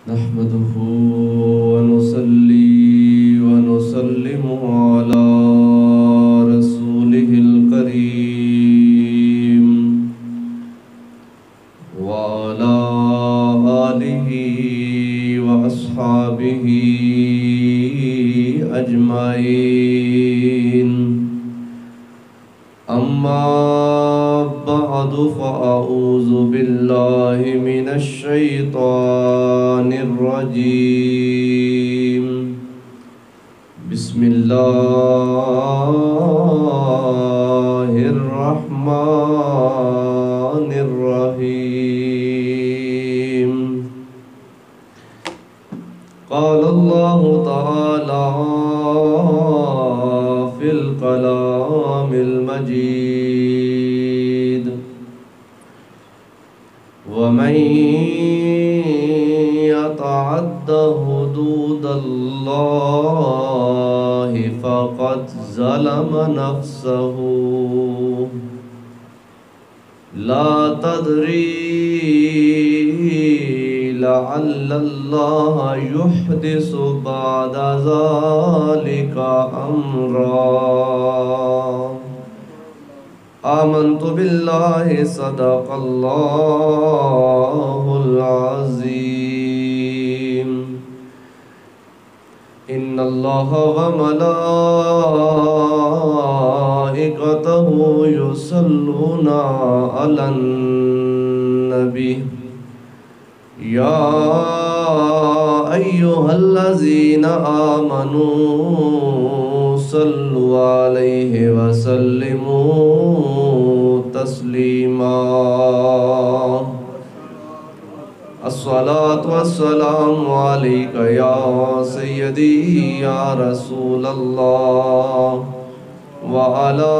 نحمده ونصلي ونسلم على رسوله الكريم وعلى آله وأصحابه أجمعين. أما بعد فأعوذ بالله من الشيطان الرجيم. بسم الله الرحمن الرحيم. قال الله تعالى في الكلام المجيد: ومن يتعد حدود الله فقد ظلم نفسه لا تدري لعل الله يحدث بعد ذلك أمرا. آمنت بالله صدق الله العظيم. إن الله وملائكته يصلون على النبي يا أيها الذين آمنوا صلوا عليه وسلموا تسليما. الصلاة والسلام عليك يا سيدي يا رسول الله وعلى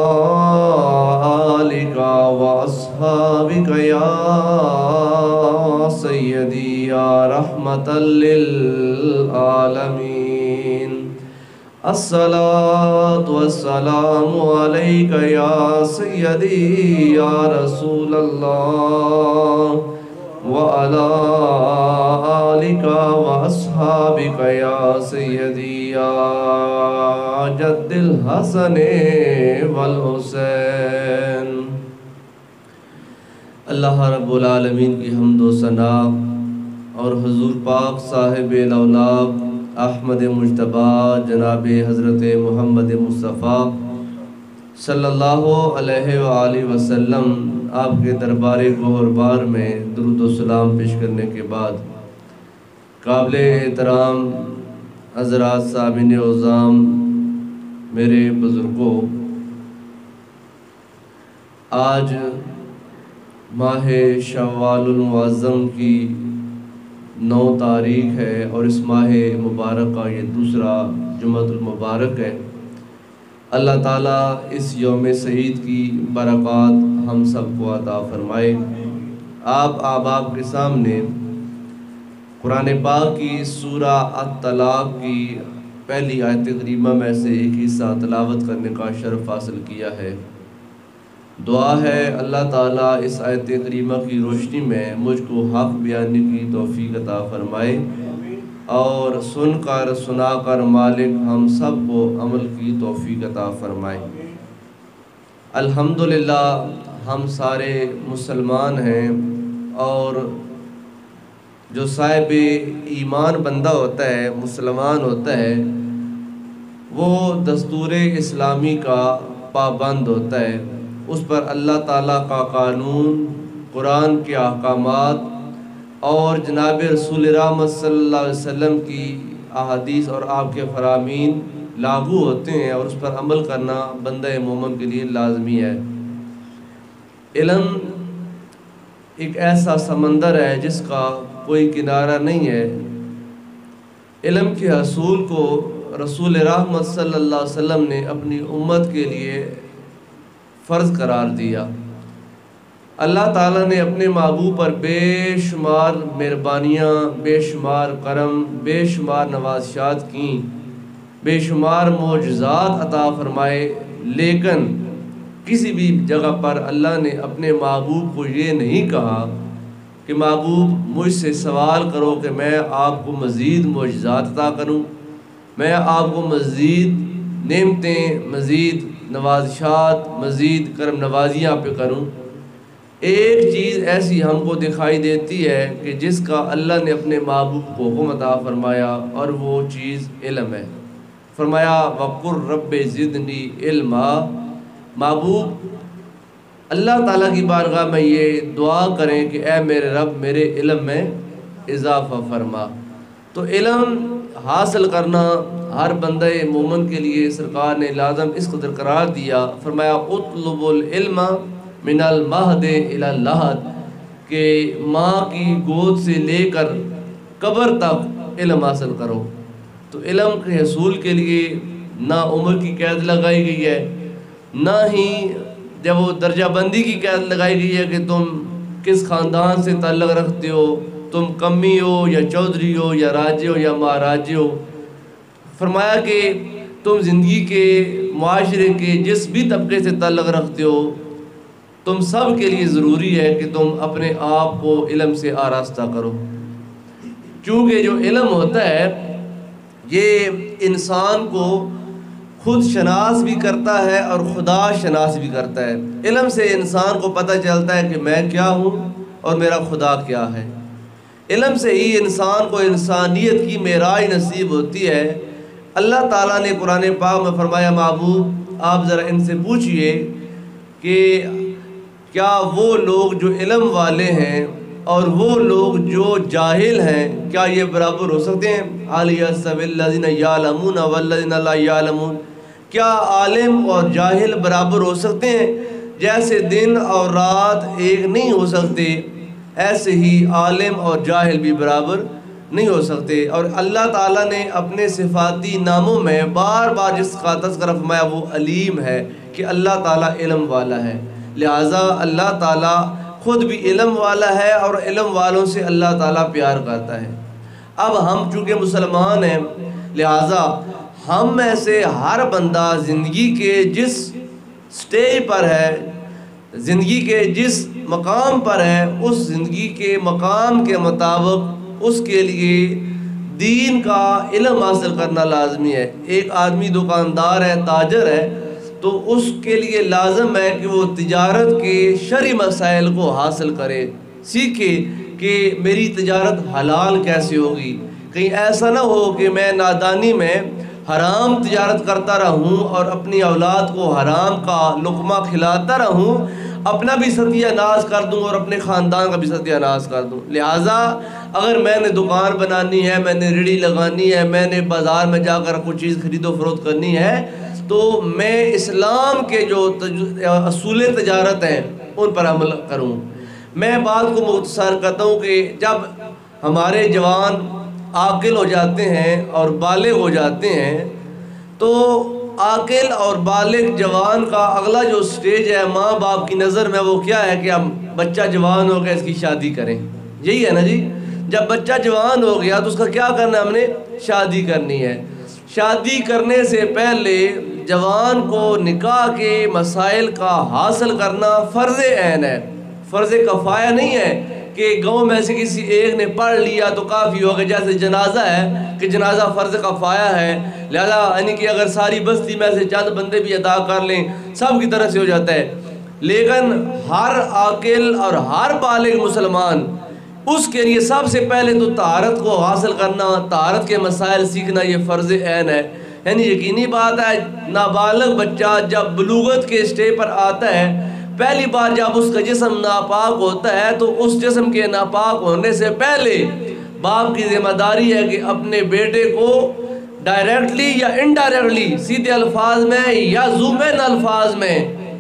آلك وأصحابك يا سيدي يا رحمة للعالمين. الصلاة والسلام عليك يا سيدي يا رسول الله وعلى آلك وأصحابك يا سيدي يا جد الحسن والحسین. اللہ رب العالمین کی حمد و ثنا اور حضور پاک صاحب الاولاق احمد مجتبی جناب حضرت محمد مصطفیٰ صلی اللہ علیہ وآلہ وسلم آپ کے دربار گوہربار میں درود و سلام پیش کرنے کے بعد، قابل احترام حضرات سامعین عظام، میرے بزرگوں، آج ماہ شوال المعظم کی 9 تاریخ ہے اور اس ماہ مبارک کا یہ دوسرا جمعۃ المبارک ہے. اللہ تعالیٰ اس یوم سعید کی برکات ہم سب کو عطا فرمائے. آپ احباب کے سامنے قرآن پاک کی سورہ الطلاق کی پہلی آیت کریمہ میں سے ایک حصہ تلاوت کرنے کا شرف حاصل کیا ہے. دعا ہے اللہ تعالیٰ اس آیت کریمہ کی روشنی میں مجھ کو حق بیانی کی توفیق عطا فرمائے اور سن کر سنا کر مالک ہم سب کو عمل کی توفیق عطا فرمائے. الحمدللہ ہم سارے مسلمان ہیں اور جو صاحب ایمان بندہ ہوتا ہے، مسلمان ہوتا ہے، وہ دستور اسلامی کا پابند ہوتا ہے. اس پر اللہ تعالیٰ کا قانون، قرآن کے احکامات اور جناب رسول رحمت صلی اللہ علیہ وسلم کی احادیث اور آپ کے فرامین لاگو ہوتے ہیں اور اس پر عمل کرنا بندہ مومن کے لیے لازمی ہے. علم ایک ایسا سمندر ہے جس کا کوئی کنارہ نہیں ہے. علم کے حصول کو رسول رحمت صلی اللہ علیہ وسلم نے اپنی امت کے لیے فرض قرار دیا. اللہ تعالیٰ نے اپنے محبوب پر بے شمار مہربانیاں، بے شمار کرم، بے شمار نوازشات کیں، بے شمار معجزات عطا فرمائے، لیکن کسی بھی جگہ پر اللہ نے اپنے محبوب کو یہ نہیں کہا کہ محبوب مجھ سے سوال کرو کہ میں آپ کو مزید معجزات عطا کروں، میں آپ کو مزید نعمتیں، مزید نوازشات، مزید کرم نوازیاں پہ کروں۔ ایک چیز ایسی ہم کو دکھائی دیتی ہے کہ جس کا اللہ نے اپنے محبوب کو حکم عطا فرمایا، اور وہ چیز علم ہے۔ فرمایا وَقُلْ رَبِّ زِدْنِی عِلْمًا، محبوب اللہ تعالیٰ کی بارگاہ میں یہ دعا کریں کہ اے میرے رب میرے علم میں اضافہ فرما۔ تو علم حاصل کرنا ہر بندہ مومن کے لیے سرکار نے لازم اس قدر قرار دیا۔ فرمایا اطلب العلم من المہد الی اللحد، کہ ماں کی گود سے لے کر قبر تک علم حاصل کرو۔ تو علم کے حصول کے لیے نہ عمر کی قید لگائی گئی ہے، نہ ہی جب وہ درجہ بندی کی قید لگائی گئی ہے کہ تم کس خاندان سے تعلق رکھتے ہو، تم کمی ہو یا چودھری ہو یا راجے ہو یا مہاراجے ہو۔ فرمایا کہ تم زندگی کے معاشرے کے جس بھی طبقے سے تعلق رکھتے ہو، تم سب کے لیے ضروری ہے کہ تم اپنے آپ کو علم سے آراستہ کرو، کیونکہ جو علم ہوتا ہے یہ انسان کو خود شناس بھی کرتا ہے اور خدا شناس بھی کرتا ہے۔ علم سے انسان کو پتہ چلتا ہے کہ میں کیا ہوں اور میرا خدا کیا ہے۔ علم سے ہی انسان کو انسانیت کی معراج نصیب ہوتی ہے۔ اللہ تعالیٰ نے قرآن پاک میں فرمایا محبوب آپ ذرا ان سے پوچھئے کہ کیا وہ لوگ جو علم والے ہیں اور وہ لوگ جو جاہل ہیں کیا یہ برابر ہو سکتے ہیں؟ هل يستوي الذين يعلمون والذين لا يعلمون، کیا عالم اور جاہل برابر ہو سکتے ہیں؟ جیسے دن اور رات ایک نہیں ہو سکتے، ایسے ہی عالم اور جاہل بھی برابر نہیں ہو سکتے۔ اور اللہ تعالیٰ نے اپنے صفاتی ناموں میں بار بار جس کا تذکرہ فرمایا وہ علیم ہے، کہ اللہ تعالیٰ علم والا ہے۔ لہٰذا اللہ تعالیٰ خود بھی علم والا ہے اور علم والوں سے اللہ تعالیٰ پیار کرتا ہے۔ اب ہم چونکہ مسلمان ہیں، لہٰذا ہم میں سے ہر بندہ زندگی کے جس سٹیج پر ہے، زندگی کے جس مقام پر ہے، اس زندگی کے مقام کے مطابق اس کے لیے دین کا علم حاصل کرنا لازمی ہے۔ ایک آدمی دکاندار ہے، تاجر ہے، تو اس کے لیے لازم ہے کہ وہ تجارت کے شرعی مسائل کو حاصل کرے، سیکھے کہ میری تجارت حلال کیسے ہوگی۔ کہیں ایسا نہ ہو کہ میں نادانی میں حرام تجارت کرتا رہوں اور اپنی اولاد کو حرام کا لقمہ کھلاتا رہوں، اپنا بھی ستیہ ناز کر دوں اور اپنے خاندان کا بھی ستیہ ناز کر دوں۔ لہٰذا اگر میں نے دکان بنانی ہے، میں نے ریڑھی لگانی ہے، میں نے بازار میں جا کر کچھ چیز خرید و فروخت کرنی ہے، تو میں اسلام کے جو اصول تجارت ہیں ان پر عمل کروں۔ میں بات کو مختصر کرتا ہوں کہ جب ہمارے جوان عاقل ہو جاتے ہیں اور بالغ ہو جاتے ہیں، تو عاقل اور بالغ جوان کا اگلا جو سٹیج ہے ماں باپ کی نظر میں وہ کیا ہے کہ ہم بچہ جوان ہو گیا اس کی شادی کریں، یہی ہے نا جی۔ جب بچہ جوان ہو گیا تو اس کا کیا کرنا ہے؟ ہم نے شادی کرنی ہے۔ شادی کرنے سے پہلے جوان کو نکاح کے مسائل کا حاصل کرنا فرض عین ہے، فرض کفایہ نہیں ہے کہ گاؤں میں سے کسی ایک نے پڑھ لیا تو کافی ہوگا۔ جیسے جنازہ ہے کہ جنازہ فرض کفایہ ہے، لہذا یعنی کہ اگر ساری بستی میں سے چند بندے بھی ادا کر لیں سب کی طرح سے ہو جاتا ہے۔ لیکن ہر عاقل اور ہر بالغ مسلمان اس کے لیے سب سے پہلے تو طہارت کو حاصل کرنا، طہارت کے مسائل سیکھنا یہ فرض عین ہے۔ یعنی یقینی بات ہے نابالغ بچہ جب بلوغت کے سٹیج پر آتا ہے، پہلی بار جب اس کا جسم ناپاک ہوتا ہے تو اس جسم کے ناپاک ہونے سے پہلے باپ کی ذمہ داری ہے کہ اپنے بیٹے کو ڈائریکٹلی یا انڈائریکٹلی، سیدھے الفاظ میں یا زومین الفاظ میں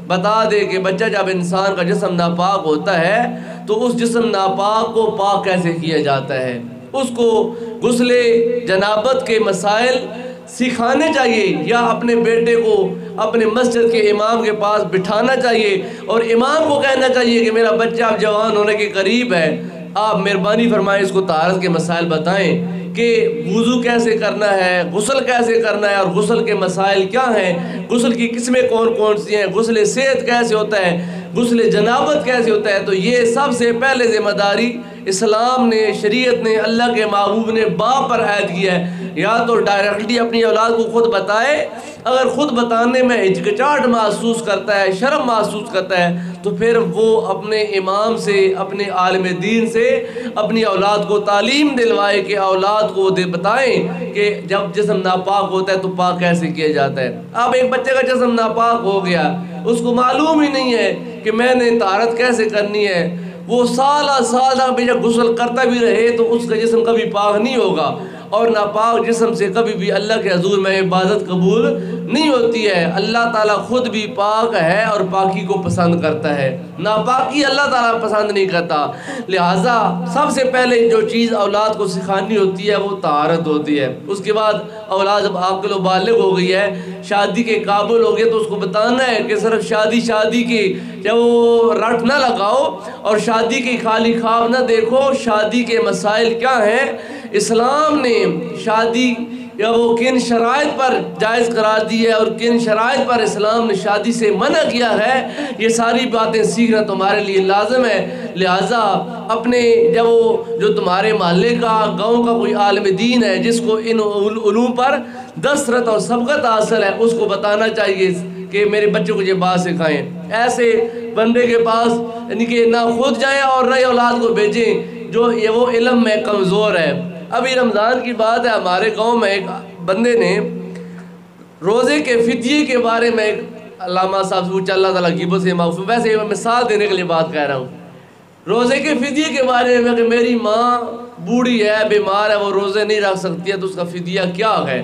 بتا دے کہ بچہ جب انسان کا جسم ناپاک ہوتا ہے تو اس جسم ناپاک کو پاک کیسے کیا جاتا ہے۔ اس کو غسل جنابت کے مسائل سکھانے چاہیے، یا اپنے بیٹے کو اپنے مسجد کے امام کے پاس بٹھانا چاہیے اور امام کو کہنا چاہیے کہ میرا بچہ اب جوان ہونے کے قریب ہے، آپ مہربانی فرمائیں اس کو طہارت کے مسائل بتائیں کہ وضو کیسے کرنا ہے، غسل کیسے کرنا ہے اور غسل کے مسائل کیا ہیں، غسل کی قسمیں کون کون سی ہیں، غسل صحت کیسے ہوتا ہے، غسل جنابت کیسے ہوتا ہے۔ تو یہ سب سے پہلے ذمہ داری اسلام نے، شریعت نے، اللہ کے محبوب نے باپ پر عائد کیا ہے، یا تو ڈائریکٹلی اپنی اولاد کو خود بتائے، اگر خود بتانے میں ہچکچاہٹ محسوس کرتا ہے، شرم محسوس کرتا ہے، تو پھر وہ اپنے امام سے، اپنے عالم دین سے اپنی اولاد کو تعلیم دلوائے کہ اولاد کو بتائیں کہ جب جسم ناپاک ہوتا ہے تو پاک کیسے کیا جاتا ہے۔ اب ایک بچے کا جسم ناپاک ہو گیا، اس کو معلوم ہی نہیں ہے کہ میں نے طہارت کیسے کرنی ہے، وہ سال بے جب غسل کرتا بھی رہے تو اس کا جسم کبھی پاک نہیں ہوگا، اور ناپاک جسم سے کبھی بھی اللہ کے حضور میں عبادت قبول نہیں ہوتی ہے۔ اللہ تعالیٰ خود بھی پاک ہے اور پاکی کو پسند کرتا ہے، ناپاکی اللہ تعالیٰ پسند نہیں کرتا۔ لہٰذا سب سے پہلے جو چیز اولاد کو سکھانی ہوتی ہے وہ طہارت ہوتی ہے۔ اس کے بعد اولاد جب عاقل و بالغ ہو گئی ہے، شادی کے قابل ہو گئے، تو اس کو بتانا ہے کہ صرف شادی کی جب وہ رٹ نہ لگاؤ اور شادی کی خالی خواب نہ دیکھو، شادی کے مسائل کیا ہیں، اسلام نے شادی یا وہ کن شرائط پر جائز قرار دی ہے اور کن شرائط پر اسلام نے شادی سے منع کیا ہے، یہ ساری باتیں سیکھنا تمہارے لیے لازم ہے۔ لہٰذا اپنے جب وہ جو تمہارے محلے کا، گاؤں کا کوئی عالم دین ہے جس کو ان علوم پر دسترس اور سبقت حاصل ہے، اس کو بتانا چاہیے کہ میرے بچوں کو یہ بات سکھائیں۔ ایسے بندے کے پاس یعنی کہ نہ خود جائیں اور نہ اولاد کو بھیجیں جو وہ علم میں کمزور ہے۔ ابھی رمضان کی بات ہے، ہمارے گاؤں میں ایک بندے نے روزے کے فدیے کے بارے میں، علامہ صاحب سے پوچھا، اللہ تعالیٰ غیبت سے معصوم، ویسے میں مثال دینے کے لیے بات کہہ رہا ہوں، روزے کے فدیے کے بارے میں کہ میری ماں بوڑھی ہے، بیمار ہے، وہ روزے نہیں رکھ سکتی ہے، تو اس کا فدیہ کیا ہے؟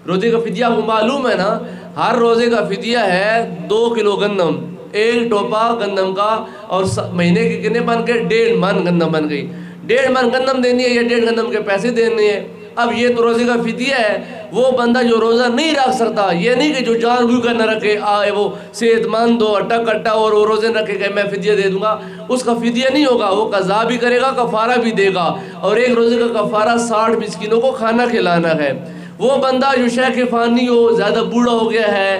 روزے کا فدیہ آپ کو معلوم ہے نا، ہر روزے کا فدیہ ہے 2 کلو گندم، 1 ٹوپا گندم کا، اور مہینے کے کتنے بن کے 1.5 من گندم بن گئی، 1.5 من گندم دینی ہے یا 1.5 گندم کے پیسے دینے ہیں۔ اب یہ تو روزے کا فدیہ ہے۔ وہ بندہ جو روزہ نہیں رکھ سکتا، یہ نہیں کہ جو جان بوجھ کر نہ رکھے، وہ صحت مند ہو، اٹا کٹا اور وہ روزے نہ رکھے کہ میں فدیہ دے دوں گا، اس کا فدیہ نہیں ہوگا، وہ قضا بھی کرے گا، کفارہ بھی دے گا، اور ایک روزے کا کفارہ 60 مسکینوں کو کھانا کھلانا ہے۔ وہ بندہ جو شیخ فانی ہو، زیادہ بوڑھا ہو گیا ہے،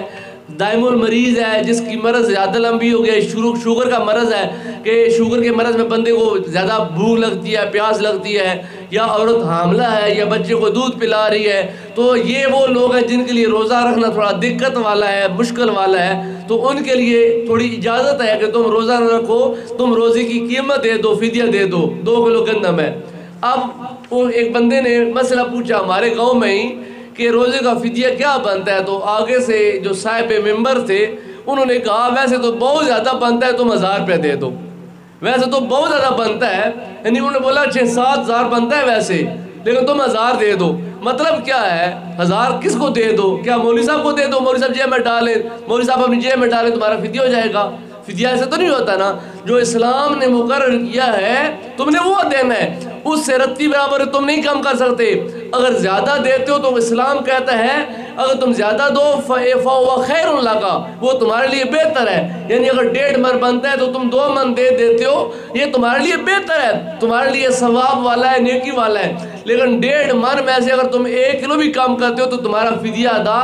دائم المریض ہے، جس کی مرض زیادہ لمبی ہو گیا ہے، شوگر کا مرض ہے کہ شوگر کے مرض میں بندے کو زیادہ بھوک لگتی ہے، پیاس لگتی ہے، یا عورت حاملہ ہے یا بچے کو دودھ پلا رہی ہے، تو یہ وہ لوگ ہیں جن کے لیے روزہ رکھنا تھوڑا دقت والا ہے، مشکل والا ہے، تو ان کے لیے تھوڑی اجازت ہے کہ تم روزہ نہ رکھو، تم روزے کی قیمت دے دو، فدیہ دے دو، 2 کلو گندم ہے۔ اب وہ ایک بندے نے مسئلہ پوچھا ہمارے گاؤں میں ہی کہ روزے کا فدیہ کیا بنتا ہے، تو آگے سے جو صاحب ممبر تھے انہوں نے کہا ویسے تو بہت زیادہ بنتا ہے، تم 1000 روپے دے دو، ویسے تو بہت زیادہ بنتا ہے، یعنی انہوں نے بولا 6-7 ہزار بنتا ہے ویسے، لیکن تم 1000 دے دو۔ مطلب کیا ہے، 1000 کس کو دے دو؟ کیا مولوی صاحب کو دے دو، مولوی صاحب جیب میں ڈالیں، مولوی صاحب اپنی جیب میں ڈالیں، تمہارا فدیہ ہو جائے گا؟ فدیہ ایسے تو نہیں ہوتا نا، جو اسلام نے مقرر کیا ہے تم نے وہ دینا ہے، اس سے رتی برابر تم نہیں کم کر سکتے۔ اگر زیادہ دیتے ہو تو اسلام کہتا ہے اگر تم زیادہ دو فَهُوَ خَيْرٌ لَكَ، وہ تمہارے لیے بہتر ہے، یعنی اگر 1.5 من بنتا ہے تو تم 2 من دے دیتے ہو، یہ تمہارے لیے بہتر ہے، تمہارے لیے ثواب والا ہے، نیکی والا ہے۔ لیکن 1.5 من میں سے اگر تم 1 کلو بھی کم کرتے ہو تو تمہارا فدیہ ادا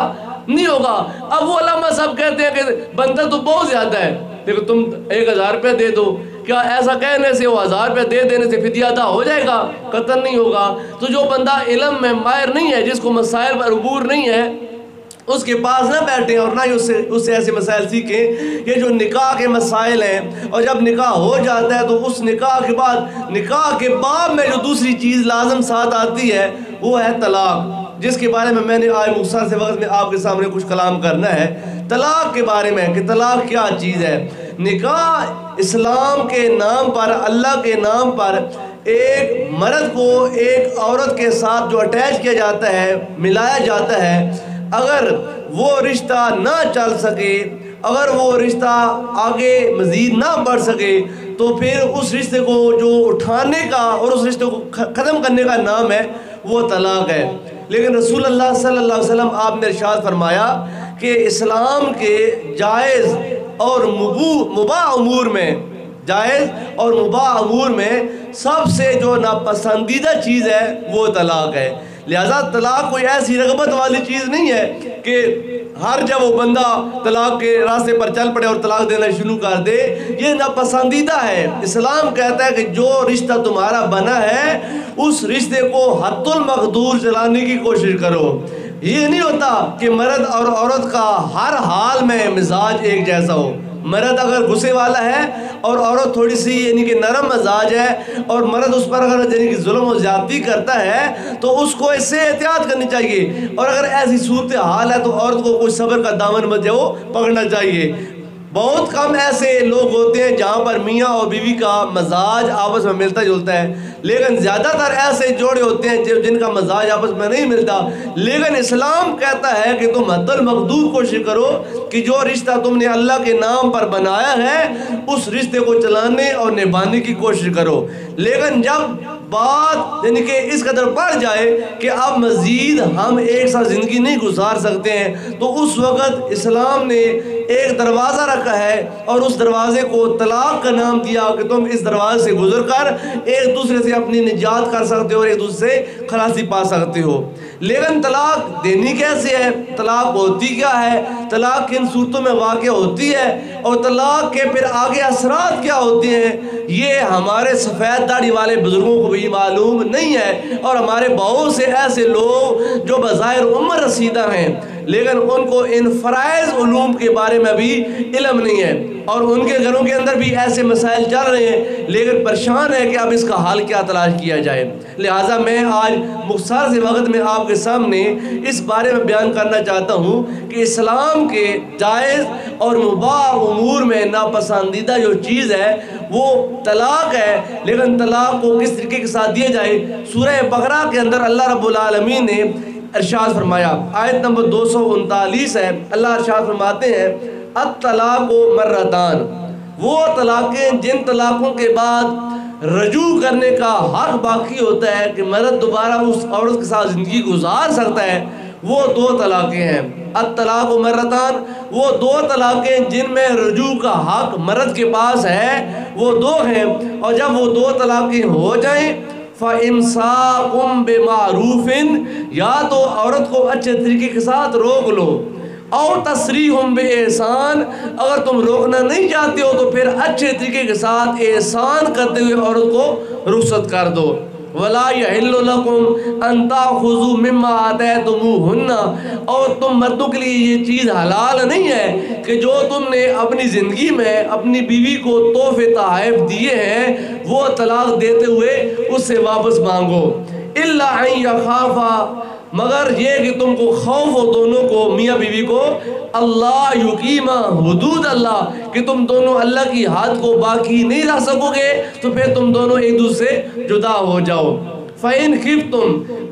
نہیں ہوگا۔ اب وہ علماء صاحب کہتے ہیں کہ بندہ تو بہت زیادہ ہے، لیکن تم 1000 روپے دے دو، کیا ایسا کہنے سے وہ 1000 روپے دے دینے سے فدیہ ادا ہو جائے گا؟ قطعاً نہیں ہوگا۔ تو جو بندہ علم میں ماہر نہیں ہے، جس کو مسائل پر عبور نہیں ہے، اس کے پاس نہ بیٹھیں اور نہ ہی اس سے ایسے مسائل سیکھیں۔ یہ جو نکاح کے مسائل ہیں، اور جب نکاح ہو جاتا ہے تو اس نکاح کے بعد، نکاح کے بعد میں جو دوسری چیز لازم ساتھ آتی ہے وہ ہے طلاق، جس کے بارے میں نے آج مختصر سے وقت میں آپ کے سامنے کچھ کلام کرنا ہے۔ طلاق کے بارے میں کہ طلاق کیا چیز ہے۔ نکاح اسلام کے نام پر، اللہ کے نام پر، ایک مرد کو ایک عورت کے ساتھ جو اٹیچ کیا جاتا ہے، ملایا جاتا ہے، اگر وہ رشتہ نہ چل سکے، اگر وہ رشتہ آگے مزید نہ بڑھ سکے، تو پھر اس رشتے کو جو اٹھانے کا اور اس رشتے کو ختم کرنے کا نام ہے وہ طلاق ہے۔ لیکن رسول اللہ صلی اللہ علیہ وسلم آپ نے ارشاد فرمایا کہ اسلام کے جائز اور مباح امور میں جائز اور مباح امور میں سب سے جو ناپسندیدہ چیز ہے وہ طلاق ہے۔ لہذا طلاق کوئی ایسی رغبت والی چیز نہیں ہے کہ ہر جب وہ بندہ طلاق کے راستے پر چل پڑے اور طلاق دینا شروع کر دے، یہ ناپسندیدہ ہے۔ اسلام کہتا ہے کہ جو رشتہ تمہارا بنا ہے اس رشتے کو حد المقدور چلانے کی کوشش کرو۔ یہ نہیں ہوتا کہ مرد اور عورت کا ہر حال میں مزاج ایک جیسا ہو۔ مرد اگر غصے والا ہے اور عورت تھوڑی سی یعنی کہ نرم مزاج ہے اور مرد اس پر اگر یعنی کہ ظلم و زیادتی کرتا ہے تو اس کو اس سے احتیاط کرنی چاہیے، اور اگر ایسی صورتحال ہے تو عورت کو کوئی صبر کا دامن جو وہ پکڑنا چاہیے۔ بہت کم ایسے لوگ ہوتے ہیں جہاں پر میاں اور بیوی کا مزاج آپس میں ملتا جلتا ہے، لیکن زیادہ تر ایسے جوڑے ہوتے ہیں جن کا مزاج آپس میں نہیں ملتا۔ لیکن اسلام کہتا ہے کہ تم حد المقدور کوشش کرو کہ جو رشتہ تم نے اللہ کے نام پر بنایا ہے اس رشتے کو چلانے اور نبھانے کی کوشش کرو۔ لیکن جب بات یعنی کہ اس قدر بڑھ جائے کہ اب مزید ہم ایک ساتھ زندگی نہیں گزار سکتے ہیں تو اس وقت اسلام نے ایک دروازہ رکھا ہے اور اس دروازے کو طلاق کا نام دیا کہ تم اس دروازے سے گزر کر ایک دوسرے سے اپنی نجات کر سکتے ہو اور ایک دوسرے سے خلاصی پا سکتے ہو۔ لیکن طلاق دینی کیسے ہے، طلاق ہوتی کیا ہے، طلاق کن صورتوں میں واقع ہوتی ہے اور طلاق کے پھر آگے اثرات کیا ہوتے ہیں، یہ ہمارے سفید داڑھی والے بزرگوں کو بھی معلوم نہیں ہے، اور ہمارے بہت سے ایسے لوگ جو بظاہر عمر رسیدہ ہیں لیکن ان کو ان فرائض علوم کے بارے میں بھی علم نہیں ہے، اور ان کے گھروں کے اندر بھی ایسے مسائل چل رہے ہیں لیکن پریشان ہے کہ اب اس کا حل کیا تلاش کیا جائے۔ لہٰذا میں آج مختصر سے وقت میں آپ کے سامنے اس بارے میں بیان کرنا چاہتا ہوں کہ اسلام کے جائز اور مباح امور میں ناپسندیدہ جو چیز ہے وہ طلاق ہے، لیکن طلاق کو کس طریقے کے ساتھ دیا جائے۔ سورہ بقرہ کے اندر اللہ رب العالمین نے ارشاد فرمایا، آیت نمبر 239 ہے، اللہ ارشاد فرماتے ہیں الطلاق مرتان، وہ طلاقیں جن طلاقوں کے بعد رجوع کرنے کا حق باقی ہوتا ہے کہ مرد دوبارہ اس عورت کے ساتھ زندگی گزار سکتا ہے، وہ دو طلاقیں ہیں۔ الطلاق مرتان، وہ دو طلاقیں جن میں رجوع کا حق مرد کے پاس ہے وہ دو ہیں، اور جب وہ دو طلاقیں ہو جائیں فَإِمْسَاكُمْ بِمَعْرُوفٍ، یا تو عورت کو اچھے طریقے کے ساتھ روک لو، اور تسریحٌ بِإِحْسَان، اگر تم روکنا نہیں چاہتے ہو تو پھر اچھے طریقے کے ساتھ احسان کرتے ہوئے عورت کو رخصت کر دو۔ وَلَا يَحِلُّ لَكُمْ أَن تَأْخُذُوا مِمَّا آتَيْتُمُوهُنَّ، اور تم مردوں کے لیے یہ چیز حلال نہیں ہے کہ جو تم نے اپنی زندگی میں اپنی بیوی کو تحفے تحائف دیے ہیں وہ طلاق دیتے ہوئے اس سے واپس مانگو۔ إِلَّا أَن يَخَافَا، مگر یہ کہ تم کو خوف ہو دونوں کو میاں بیوی کو اللہ یقیمہ حدود اللہ، کہ تم دونوں اللہ کی حد کو باقی نہیں رکھ سکو گے تو پھر تم دونوں ایک دوسرے سے جدا ہو جاؤ۔ فَإِنْ خِفْتُمْ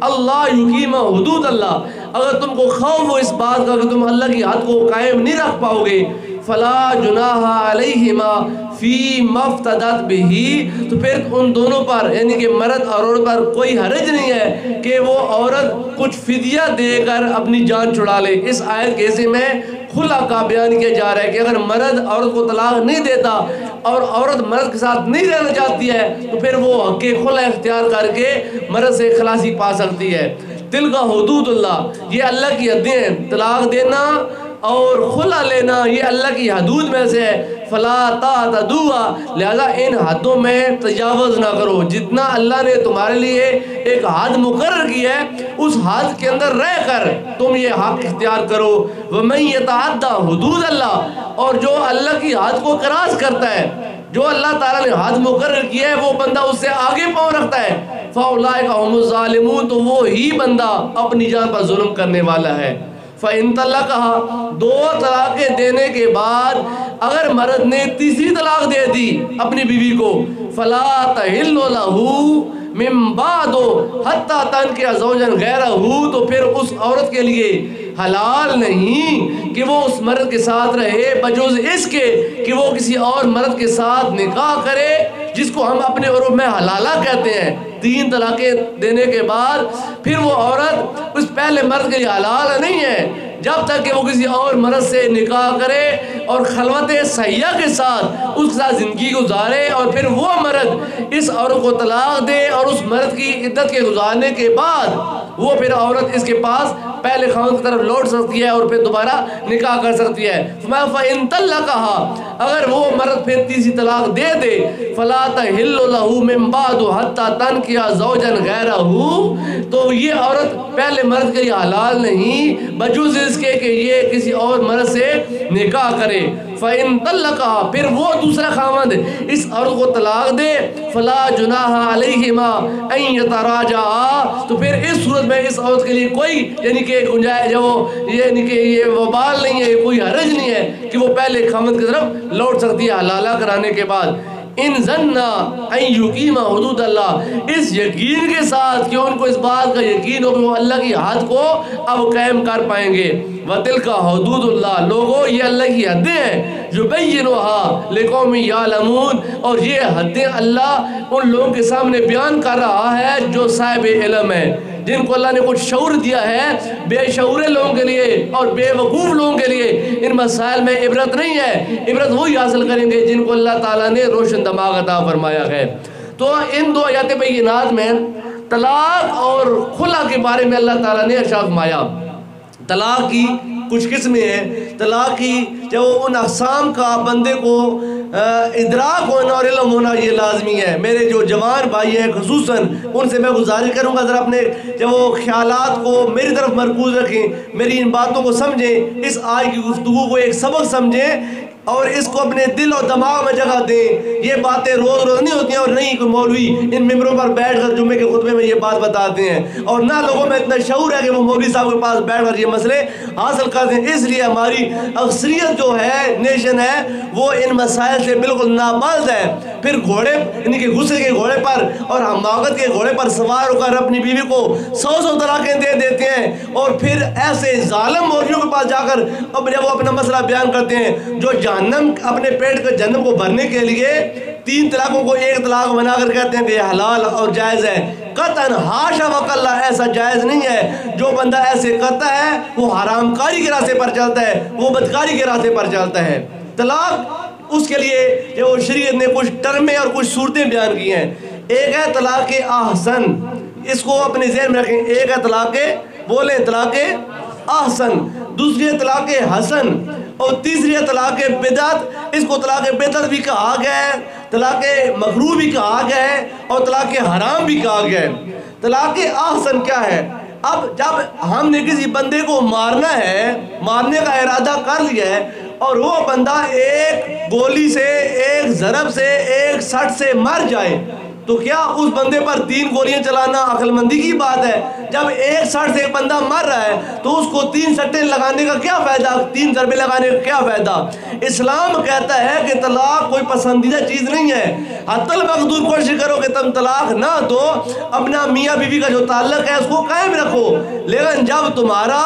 اللہ یقیمہ حدود اللہ، اگر تم کو خوف ہو اس بات کا کہ تم اللہ کی حد کو قائم نہیں رکھ پاؤ گے فَلَا جُنَاحَ عَلَيْهِمَا فی مفتدت بہی، تو پھر ان دونوں پر یعنی کہ مرد اور عورت پر کوئی حرج نہیں ہے کہ وہ عورت کچھ فدیہ دے کر اپنی جان چھڑا لے۔ اس آیت کے حصے میں خلا کا بیان کیا جا رہا ہے کہ اگر مرد عورت کو طلاق نہیں دیتا اور عورت مرد کے ساتھ نہیں رہنا چاہتی ہے تو پھر وہ حق خلا اختیار کر کے مرد سے خلاصی پا سکتی ہے۔ تلک حدود اللہ، یہ اللہ کی حدیں ہیں، طلاق دینا اور خلا لینا یہ اللہ کی حدود میں سے ہے۔ فلا تعتدوها، لہذا ان حدوں میں تجاوز نہ کرو۔ جتنا اللہ نے تمہارے لیے ایک حد مقرر کی ہے اس حد کے اندر رہ کر تم یہ حق اختیار کرو۔ ومن یتعدی حدود اللہ، اور جو اللہ کی حد کو کراس کرتا ہے، جو اللہ تعالیٰ نے حد مقرر کی ہے وہ بندہ اس سے آگے پاؤں رکھتا ہے، فاولئک هم الظالمون، تو وہ ہی بندہ اپنی جان پر ظلم کرنے والا ہے۔ فَإِن طَلَّقَهَا، دو طلاقیں دینے کے بعد اگر مرد نے تیسری طلاق دے دی اپنی بیوی کو فَلَا تَحِلُّ لَهُ مِن بَعْدُ حَتَّى تَنكِحَ زَوْجًا غَيْرَهُ، تو پھر اس عورت کے لیے حلال نہیں کہ وہ اس مرد کے ساتھ رہے بجوز اس کے کہ وہ کسی اور مرد کے ساتھ نکاح کرے، جس کو ہم اپنے عرف میں حلالہ کہتے ہیں۔ تین طلاقیں دینے کے بعد پھر وہ عورت اس پہلے مرد کے لیے حلال نہیں ہے۔ جب تک کہ وہ کسی اور مرد سے نکاح کرے اور خلوت صحیحہ کے ساتھ اس کے ساتھ زندگی گزارے، اور پھر وہ مرد اس عورت کو طلاق دے، اور اس مرد کی عدت کے گزارنے کے بعد وہ پھر عورت اس کے پاس پہلے خاوند کی طرف لوٹ سکتی ہے اور پھر دوبارہ نکاح کر سکتی ہے۔ فَإِن طَلَّقَهَا، اگر وہ مرد پھر تیسری طلاق دے دے، فَلَا تَحِلُّ لَهُ مِن بَعْدُ حَتَّى تَنكِحَ زَوْجًا غَيْرَهُ، تو یہ عورت پہلے مرد کے لیے حلال نہیں بجوز اس کے کہ یہ کسی اور مرد سے نکاح کرے۔ فَإِن طَلَّقَهَا، پھر وہ دوسرا خاوند اس عورت کو طلاق دے، فَلَا جُنَاحَ عَلَيْهِمَا أَن يَتَرَاجَعَا، تو پھر اس صورت میں اس عورت کے لیے کوئی یعنی کہ گنجائش یعنی کہ یہ وبال نہیں ہے، کوئی حرج نہیں ہے کہ وہ پہلے خاوند کی طرف لوٹ سکتی ہے حلالہ کرانے کے بعد۔ ان ظنّا ان یقیما حدود اللہ، اس یقین کے ساتھ کہ ان کو اس بات کا یقین ہو کہ وہ اللہ کی حد کو اب قائم کر پائیں گے۔ وَتِلْكَ حدود اللہ، لوگوں یہ اللہ کی حدیں ہیں، یُبَيِّنُهَا لِقَوْمٍ يَعْلَمُونَ، اور یہ حدیں اللہ ان لوگوں کے سامنے بیان کر رہا ہے جو صاحب علم ہے، جن کو اللہ نے کچھ شعور دیا ہے۔ بے شعور لوگوں کے لیے اور بے وقوف لوگوں کے لیے ان مسائل میں عبرت نہیں ہے، عبرت وہی حاصل کریں گے جن کو اللہ تعالیٰ نے روشن دماغ عطا فرمایا ہے۔ تو ان دو آیات بینات میں طلاق اور خلا کے بارے میں اللہ تعالیٰ نے ارشاد فرمایا۔ طلاق کی کچھ قسمیں ہیں، طلاق کی جو ان اقسام کا بندے کو ادراک ہونا اور علم ہونا یہ لازمی ہے۔ میرے جو جوان بھائی ہیں خصوصاً ان سے میں گزارش کروں گا ذرا اپنے جو خیالات کو میری طرف مرکوز رکھیں، میری ان باتوں کو سمجھیں، اس آج کی گفتگو کو ایک سبق سمجھیں اور اس کو اپنے دل اور دماغ میں جگہ دیں۔ یہ باتیں روز روز نہیں ہوتی ہیں، اور نہیں کوئی مولوی ان ممبروں پر بیٹھ کر جمعے کے خطبے میں یہ بات بتاتے ہیں، اور نہ لوگوں میں اتنا شعور ہے کہ وہ مولوی صاحب کے پاس بیٹھ کر یہ مسئلے حاصل کرتے ہیں۔ اس لیے ہماری اکثریت جو ہے نیشن ہے وہ ان مسائل سے بالکل نابالغ ہے، پھر گھوڑے یعنی کہ غصے کے گھوڑے پر اور حماقت کے گھوڑے پر سوار ہو کر اپنی بیوی کو 100 طلاقیں دے دیتے ہیں، اور پھر ایسے ظالم مولویوں کے پاس جا کر اب جب وہ اپنا مسئلہ بیان کرتے ہیں جو جہنم اپنے پیٹ کا جہنم کو بھرنے کے لیے 3 طلاقوں کو 1 طلاق بنا کر کہتے ہیں کہ یہ حلال اور جائز ہے۔ قطعاً حاشا وکلا ایسا جائز نہیں ہے۔ جو بندہ ایسے کرتا ہے وہ حرام کاری کے راستے پر چلتا ہے، وہ بدکاری کے راستے پر چلتا ہے۔ طلاق اس کے لیے جو شریعت نے کچھ ٹرمیں اور کچھ صورتیں بیان کی ہیں۔ ایک ہے طلاق احسن، اس کو اپنے ذہن میں رکھیں۔ ایک ہے طلاق بولیں طلاق احسن، دوسری ہے طلاق حسن، اور تیسری ہے طلاق بدعت۔ اس کو طلاق بدعت بھی کہا گیا ہے، طلاق مکروہ بھی کہا گیا ہے، اور طلاق حرام بھی کہا گیا ہے۔ طلاق احسن کیا ہے؟ اب جب ہم نے کسی بندے کو مارنا ہے، مارنے کا ارادہ کر لیا ہے، اور وہ بندہ ایک گولی سے، ایک ضرب سے، ایک سٹ سے مر جائے، تو کیا اس بندے پر 3 گولیاں چلانا عقل مندی کی بات ہے؟ جب ایک سٹ سے ایک بندہ مر رہا ہے تو اس کو 3 سٹیں لگانے کا کیا فائدہ، 3 ضربے لگانے کا کیا فائدہ؟ اسلام کہتا ہے کہ طلاق کوئی پسندیدہ چیز نہیں ہے۔ حتی المقدور کوشش کرو کہ تم طلاق نہ دو، اپنا میاں بیوی کا جو تعلق ہے اس کو قائم رکھو، لیکن جب تمہارا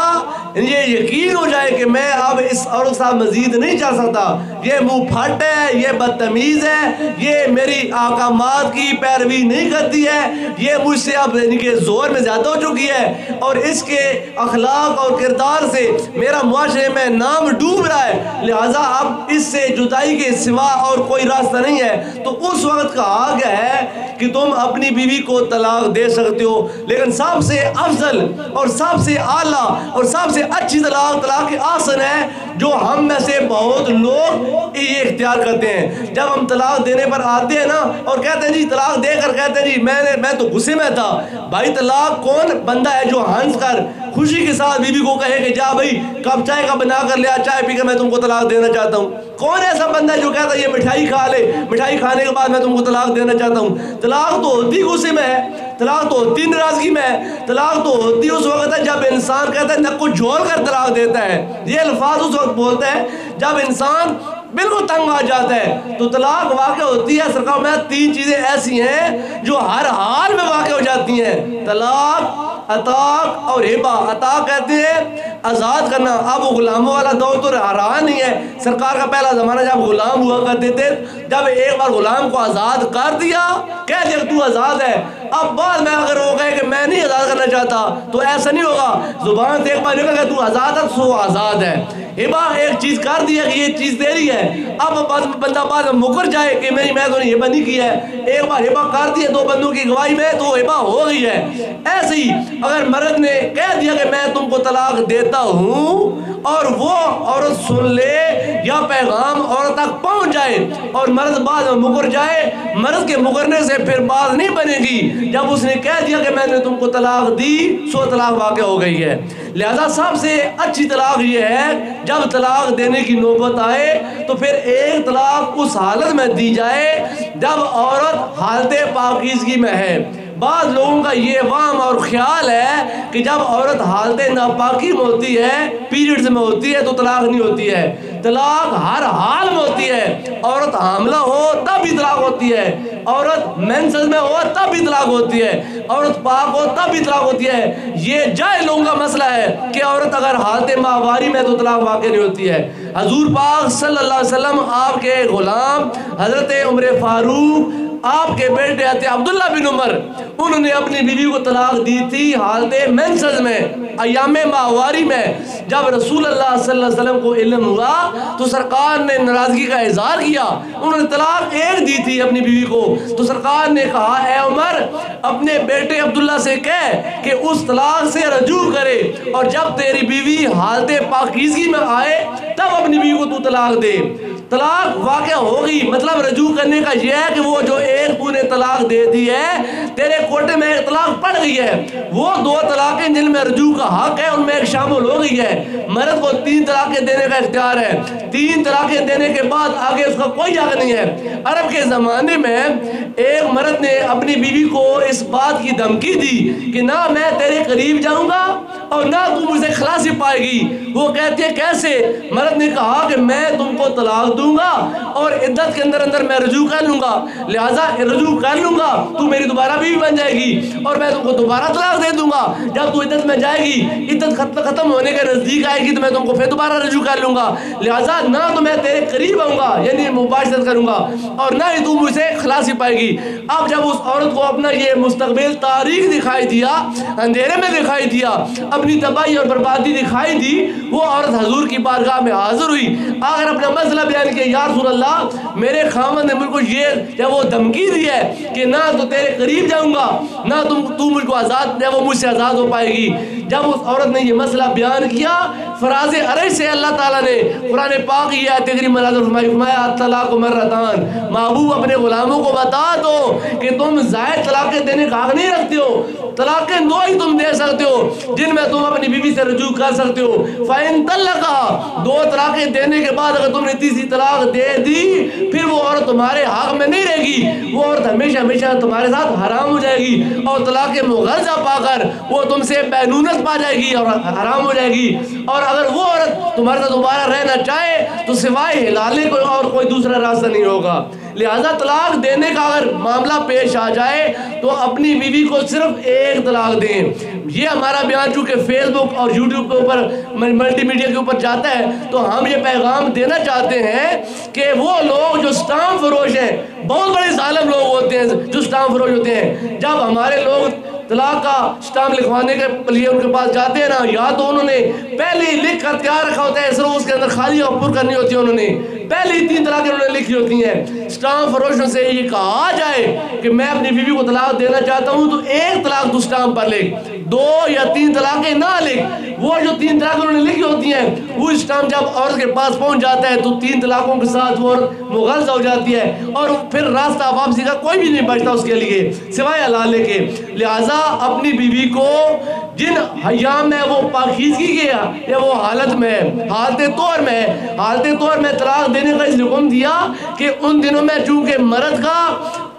یہ یقین ہو جائے کہ میں اب اس عورت سے مزید نہیں چل سکتا، یہ منہ پھٹ ہے، یہ بدتمیز ہے، یہ میری احکامات کی پیروی نہیں کرتی ہے، یہ مجھ سے اب یعنی کہ زور میں زیادہ ہو چکی ہے، اور اس کے اخلاق اور کردار سے میرا معاشرے میں نام ڈوب رہا ہے، لہٰذا اب اس سے جدائی کے سوا اور کوئی راستہ نہیں ہے، تو اس وقت کہا گیا ہے کہ تم اپنی بیوی کو طلاق دے سکتے ہو، لیکن سب سے افضل اور سب سے اعلیٰ اور سب سے اچھی طلاق آسن ہے، جو ہم میں سے بہت لوگ یہ اختیار کرتے ہیں۔ جب ہم طلاق دینے پر آتے ہیں نا اور کہتے ہیں جی طلاق دے کر کہتے ہیں جی میں تو غصے میں تھا، بھائی طلاق کون بندہ ہے جو ہنس کر خوشی کے ساتھ بیوی کو کہے کہ جا بھائی کپ چائے کا بنا کر لیا، چائے پی کر میں تم کو طلاق دینا چاہتا ہوں؟ کون ایسا بندہ ہے جو کہتا ہے یہ مٹھائی کھا لے، مٹھائی کھانے کے بعد میں تم کو طلاق دینا چاہتا ہوں؟ طلاق تو ہوتی غصے میں ہے، طلاق تو ہوتی ناراضگی میں ہے، طلاق تو ہوتی اس وقت ہے جب انسان کہتا ہے نک کو جھول کر طلاق دیتا ہے۔ یہ الفاظ اس وقت بولتا ہے جب انسان بالکل تنگ آ جاتا ہے تو طلاق واقع ہوتی ہے۔ سرکار میں 3 چیزیں ایسی ہیں جو ہر حال میں واقع ہو جاتی ہیں: طلاق، عطاق اور ہبہ۔ عطاق کہتے ہیں آزاد کرنا. اب وہ غلاموں والا دور تو رہا نہیں ہے. سرکار کا پہلا زمانہ جب غلام ہوا کرتے تھے, جب ایک بار غلام کو آزاد کر دیا, کہہ دیا کہ تو آزاد ہے, اب بعد میں اگر وہ کہے کہ میں نہیں آزاد کرنا چاہتا تو ایسا نہیں ہوگا. زبان سے ایک بار نکل گیا تو آزاد ہے سو آزاد ہے. ہبا ایک چیز کر دیا کہ یہ چیز تیری ہے, اب بندہ بعد میں مکر جائے کہ میں تو نے ہبا نہیں کیا ہے, ایک بار ہبا کر دیا دو بندوں کی گواہی میں تو ہبا ہو گئی ہے. ایسے ہی اگر مرد نے کہہ دیا کہ میں تم کو طلاق دیتا ہوں اور وہ عورت سن لے یا پیغام عورت تک پہنچ جائے اور مرد بعد میں مکر جائے, مرد کے مکرنے سے پھر بات نہیں بنے گی. جب اس نے کہہ دیا کہ میں نے تم کو طلاق دی سو طلاق واقع ہو گئی ہے. لہذا سب سے اچھی طلاق یہ ہے جب طلاق دینے کی نوبت آئے تو پھر ایک طلاق اس حالت میں دی جائے جب عورت حالت پاکیزگی میں ہے. بعض لوگوں کا یہ وہم اور خیال ہے کہ جب عورت حالت ناپاکی میں ہوتی ہے, پیریڈز میں ہوتی ہے تو طلاق نہیں ہوتی ہے. طلاق ہر حال میں ہوتی ہے. عورت حاملہ ہو تب بھی طلاق ہوتی ہے, عورت مینسز میں ہو تب بھی طلاق ہوتی ہے, عورت پاک ہو تب بھی طلاق ہوتی ہے. یہ جاہل لوگوں کا مسئلہ ہے کہ عورت اگر حالت ماہواری میں تو طلاق واقع نہیں ہوتی ہے. حضور پاک صلی اللہ علیہ وسلم, آپ کے غلام حضرت عمر فاروق, آپ کے بیٹے حضرت عبداللہ بن عمر, انہوں نے اپنی بیوی کو طلاق دی تھی حالت مینسز میں, ایام ماہواری میں. جب رسول اللہ صلی اللہ علیہ وسلم کو علم ہوا تو سرکار نے ناراضگی کا اظہار کیا. انہوں نے طلاق ایک دی تھی اپنی بیوی کو, تو سرکار نے کہا اے عمر اپنے بیٹے عبداللہ سے کہہ کہ اس طلاق سے رجوع کرے, اور جب تیری بیوی حالت پاکیزگی میں آئے تب اپنی بیوی کو تو طلاق دے. طلاق واقع ہوگی, مطلب رجوع کرنے کا یہ ہے کہ وہ جو ایک تو نے طلاق دے دی ہے تیرے کوٹے میں ایک طلاق پڑ گئی ہے, وہ دو طلاقیں جن میں رجوع کا حق ہے ان میں ایک شامل ہو گئی ہے. مرد کو 3 طلاقیں دینے کا اختیار ہے, 3 طلاقیں دینے کے بعد آگے اس کا کوئی حق نہیں ہے. عرب کے زمانے میں ایک مرد نے اپنی بیوی کو اس بات کی دھمکی دی کہ نہ میں تیرے قریب جاؤں گا اور نہ تم مجھے خلاصی پائے گی. وہ کہتی ہے کیسے؟ مرد نے کہا کہ میں تم کو طلاق دوں گا اور عدت کے اندر اندر میں رجوع کر لوں گا, لہٰذا رجوع کر لوں گا تو میری دوبارہ بیوی بن جائے گی اور میں تم کو دوبارہ طلاق دے دوں گا. جب تو عدت میں جائے گی, عدت ختم ہونے کے نزدیک آئے گی تو میں تم کو پھر دوبارہ رجوع کر لوں گا. لہٰذا نہ تو میں تیرے قریب آؤں گا یعنی مباشرت کروں گا اور نہ ہی تو مجھے خلاصی پائے گی. اب جب اس عورت کو اپنا یہ مستقبل تاریخ دکھائی دیا, اندھیرے میں دکھائی دیا, اپنی تباہی اور بربادی دکھائی دی, وہ عورت حضور کی بارگاہ میں حاضر ہوئی. اگر اپنا مسئلہ بیان کیا یا رسول اللہ میرے خاوند نے مجھ کو یہ جب وہ دھمکی دی ہے کہ نہ تو تیرے قریب جاؤں گا نہ تو مجھ کو آزاد, وہ مجھ سے آزاد ہو پائے گی. جب اس عورت نے یہ مسئلہ بیان کیا, فراز عرش سے اللہ تعالیٰ نے قرآن پاک یہ آیت کریمہ مناظر فرمایا الطلاق مرتان, محبوب اپنے غلاموں کو بتا دو کہ تم زائد طلاقیں دینے کا حق نہیں رکھتے ہو. طلاقیں 2 ہی تم دے سکتے ہو جن میں تم اپنی بیوی سے رجوع کر سکتے ہو. فَإِن طَلَّقَهَا, 2 طلاقیں دینے کے بعد اگر تم نے تیسری طلاق دے دی پھر وہ عورت تمہارے حق میں نہیں رہے گی, وہ عورت ہمیشہ ہمیشہ تمہارے ساتھ حرام ہو جائے گی اور طلاق مغلظہ پا کر وہ تم سے بینونت پا جائے گی اور حرام ہو جائے گی. اور اگر وہ عورت تمہارے ساتھ دوبارہ رہنا چاہے تو سوائے ہلالے کوئی اور کوئی دوسرا راستہ نہیں ہوگا. لہذا طلاق دینے کا اگر معاملہ پیش آ جائے تو اپنی بیوی کو صرف 1 طلاق دیں. یہ ہمارا بیان چونکہ فیس بک اور یوٹیوب کے اوپر ملٹی میڈیا کے اوپر جاتا ہے تو ہم یہ پیغام دینا چاہتے ہیں کہ وہ لوگ جو سٹامپ فروش ہیں, بہت بڑے ظالم لوگ ہوتے ہیں جو سٹامپ فروش ہوتے ہیں, جب ہمارے لوگ طلاق کا سٹامپ لکھوانے کے لیے ان کے پاس جاتے ہیں نا, یا تو انہوں نے پہلے ہی لکھ کر تیار رکھا ہوتا ہے, صرف اس کے اندر خالی اور پر کرنی ہوتی ہے, انہوں نے پہلے ہی 3 طلاقیں انہوں نے لکھی ہوتی ہیں. سٹامپ فروشوں سے یہ کہا جائے کہ میں اپنی بیوی کو طلاق دینا چاہتا ہوں تو 1 طلاق تو سٹامپ پر لکھ, 2 یا 3 طلاقیں نہ لکھ. وہ جو 3 طلاقیں انہوں نے لکھی ہوتی ہیں وہ سٹامپ جب عورت کے پاس پہنچ جاتا ہے تو 3 طلاقوں کے ساتھ وہ عورت مغلظہ ہو جاتی ہے اور پھر راستہ واپسی کا کوئی بھی نہیں بچتا اس کے لیے سوائے حلالے کے. لہٰذا اپنی بیوی کو جن ایام میں وہ پاکیزگی کیا یا وہ حالت میں حالت طور میں طلاق دینے کا اس حکم دیا کہ ان دنوں میں چونکہ مرد کا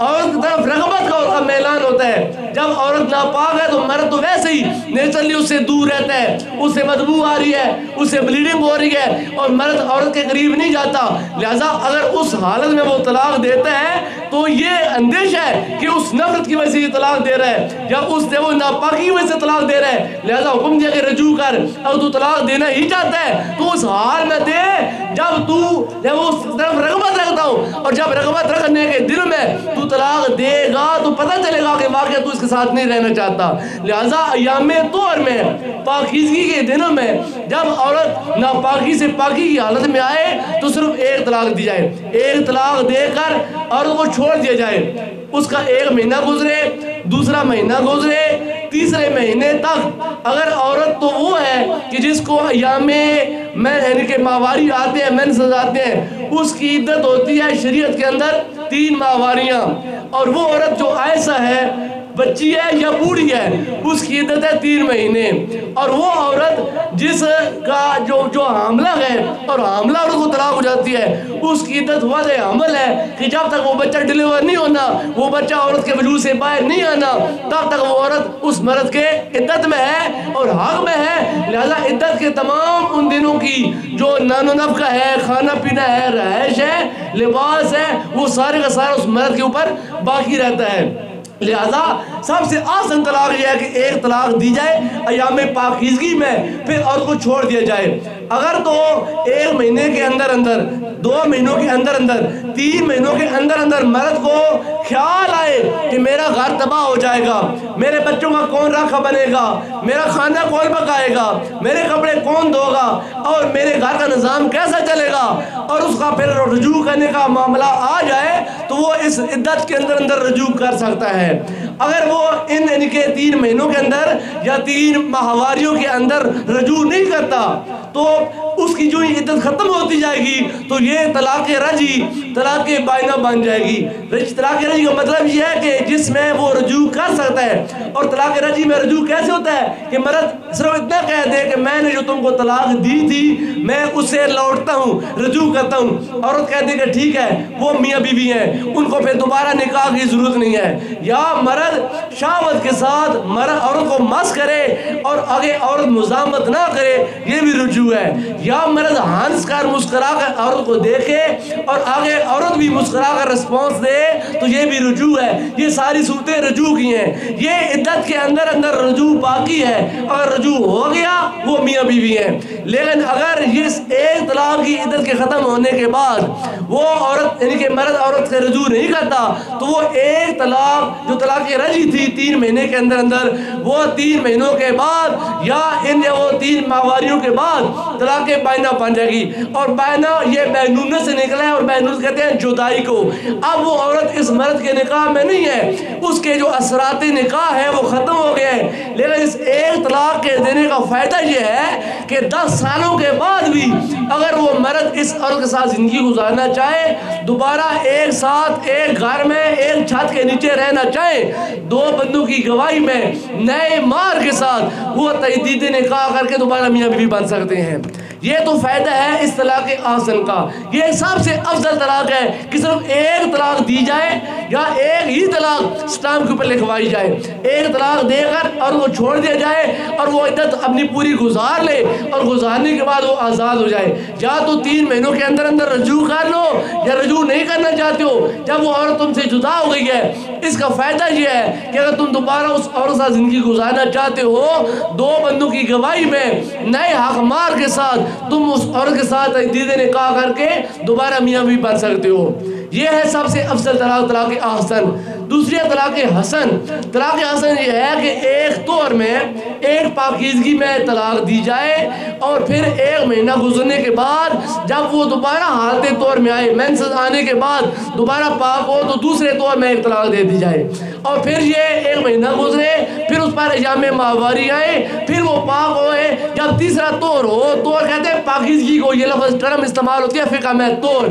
عورت کی طرف رغبت کا میلان ہوتا ہے. جب عورت ناپاک ہے تو مرد تو ویسے ہی نیچرلی اس سے دور رہتا ہے, اس سے بدبو آ رہی ہے, اس سے بلیڈنگ ہو رہی ہے, اور مرد عورت کے قریب نہیں جاتا. لہذا اگر اس حالت میں وہ طلاق دیتا ہے تو یہ اندیش ہے کہ اس نفرت کی وجہ سے یہ طلاق دے رہا ہے, یا اس سے وہ ناپاکی کی وجہ سے طلاق دے رہا ہے. لہذا حکم دیا کہ رجوع کر. اگر تو طلاق دینا ہی چاہتا ہے تو اس حال میں دے جب اس طرف رغبت رکھتا ہوں, اور جب رغبت رکھنے کے دل میں تو طلاق دے گا تو پتہ چلے گا کہ واقعہ تو اس کے ساتھ نہیں رہنا چاہتا. لہذا ایام طہر میں, پاکیزگی کے دنوں میں, جب عورت ناپاکی سے پاکی کی حالت میں آئے تو صرف ایک طلاق دی جائے. ایک طلاق دے کر عورت کو چھوڑ دیا جائے. اس کا 1 مہینہ گزرے, دوسرا مہینہ گزرے, تیسرے مہینے تک اگر عورت تو وہ ہے کہ جس کو ایام یعنی کہ ماہواری آتے ہیں, مینسز آتے ہیں, اس کی عدت ہوتی ہے شریعت کے اندر 3 ماہواریاں. اور وہ عورت جو ایسا ہے, بچی ہے یا بوڑھی ہے, اس کی عدت ہے 3 مہینے. اور وہ عورت جس کا جو حاملہ ہے اور حاملہ عورت کو طلاق ہو جاتی ہے, اس کی عدت وضع حمل ہے کہ جب تک وہ بچہ ڈیلیور نہیں ہونا, وہ بچہ عورت کے وجود سے باہر نہیں آنا, تب تک وہ عورت اس مرد کے عدت میں ہے اور حق میں ہے. لہذا عدت کے تمام ان دنوں کی جو نان و نفقہ ہے, کھانا پینا ہے, رہائش ہے, لباس ہے, وہ سارے کا سارا اس مرد کے اوپر باقی رہتا ہے. لہذا سب سے آسان طلاق یہ ہے کہ ایک طلاق دی جائے ایام پاکیزگی میں, پھر عورت کو چھوڑ دیا جائے. اگر تو 1 مہینے کے اندر اندر, 2 مہینوں کے اندر اندر, 3 مہینوں کے اندر اندر مرد کو خیال آئے کہ میرا گھر تباہ ہو جائے گا, میرے بچوں کا کون راکھا بنے گا, میرا کھانا کون پکائے گا, میرے کپڑے کون دھوگا, اور میرے گھر کا نظام کیسا چلے گا, اور اس کا پھر رجوع کرنے کا معاملہ آ جائے تو وہ اس عدت کے اندر اندر رجوع کر سکتا ہے. اگر وہ ان کے 3 مہینوں کے اندر یا 3 ماہواریوں کے اندر رجوع نہیں کرتا تو اس کی جو عدت ختم ہوتی جائے گی تو یہ طلاق رجعی, طلاق بائنہ بن جائے گی. طلاق رجعی کا مطلب یہ ہے کہ جس میں وہ رجوع کر سکتا ہے. اور طلاق رجعی میں رجوع کیسے ہوتا ہے کہ مرد صرف اتنا کہہ دے کہ میں نے جو تم کو طلاق دی تھی میں اسے لوٹتا ہوں, رجوع کرتا ہوں. عورت کہہ دے کہ ٹھیک ہے, وہ میاں بیوی ہیں, ان کو پھر دوبارہ نکاح کی ضرورت نہیں ہے. یا مرد شہوت کے ساتھ مرد عورت کو مس کرے اور آگے عورت مزاحمت نہ کرے, یہ بھی رجوع ہے. یا مرد ہنس کر مسکرا کر عورت کو دیکھے اور آگے عورت بھی مسکرا کر رسپانس دے تو یہ بھی رجوع ہے. یہ ساری صورتیں رجوع کی ہیں. یہ عدت کے اندر اندر رجوع باقی ہے. اگر رجوع ہو گیا وہ میاں بیوی ہیں. لیکن اگر اس ایک طلاق کی عدت کے ختم ہونے کے بعد وہ عورت یعنی کہ مرد عورت سے رجوع نہیں کرتا تو وہ ایک طلاق جو طلاق رجعی تھی 3 مہینے کے اندر اندر, وہ 3 مہینوں کے بعد یا ان وہ 3 ماہواریوں کے بعد طلاق بائنہ بن جائے گی. اور بائنہ یہ بینونت سے نکلا ہے, اور بینونت کہتے ہیں جدائی کو. اب وہ عورت اس مرد کے نکاح میں نہیں ہے, اس کے جو اثرات نکاح ہے وہ ختم ہو گئے ہیں. لیکن اس ایک طلاق کے دینے کا فائدہ یہ ہے کہ 10 سالوں کے بعد بھی اگر وہ مرد اس عورت کے ساتھ زندگی گزارنا چاہے, دوبارہ ایک ساتھ ایک گھر میں ایک چھت کے نیچے رہنا چاہے, 2 بندوں کی گواہی میں نئے مار کے ساتھ وہ تجدید نکاح کر کے دوبارہ میاں بیوی بن سکتے ہیں. یہ تو فائدہ ہے اس طلاق آسن کا. یہ سب سے افضل طلاق ہے کہ صرف ایک طلاق دی جائے یا ایک ہی طلاق اسٹامپ کے اوپر لکھوائی جائے. ایک طلاق دے کر اور وہ چھوڑ دیا جائے اور وہ عدت اپنی پوری گزار لے, اور گزارنے کے بعد وہ آزاد ہو جائے. یا تو 3 مہینوں کے اندر اندر رجوع کر لو, یا رجوع نہیں کرنا چاہتے ہو جب وہ عورت تم سے جدا ہو گئی ہے. اس کا فائدہ یہ ہے کہ اگر تم دوبارہ اس عورت سے زندگی گزارنا چاہتے ہو, 2 بندوں کی گواہی میں نئے حق مار کے ساتھ تم اس عورت کے ساتھ تجدید نکاح کر کے دوبارہ میاں بھی بن سکتے ہو. یہ ہے سب سے افضل طلاق, طلاق احسن. دوسری طلاق حسن. طلاق حسن یہ ہے کہ ایک طور میں ایک پاکیزگی میں طلاق دی جائے اور پھر 1 مہینہ گزرنے کے بعد جب وہ دوبارہ حالت طور میں آئے, مینسز آنے کے بعد دوبارہ پاک ہو تو دوسرے طور میں ایک طلاق دے دی جائے. اور پھر یہ 1 مہینہ گزرے, پھر اس پر ایام ماہواری آئے, پھر وہ پاک ہوئے. جب تیسرا طور ہو, طور کہتے ہیں پاکیزگی کو, یہ لفظ ٹرم استعمال ہوتی ہے فقہ میں. طور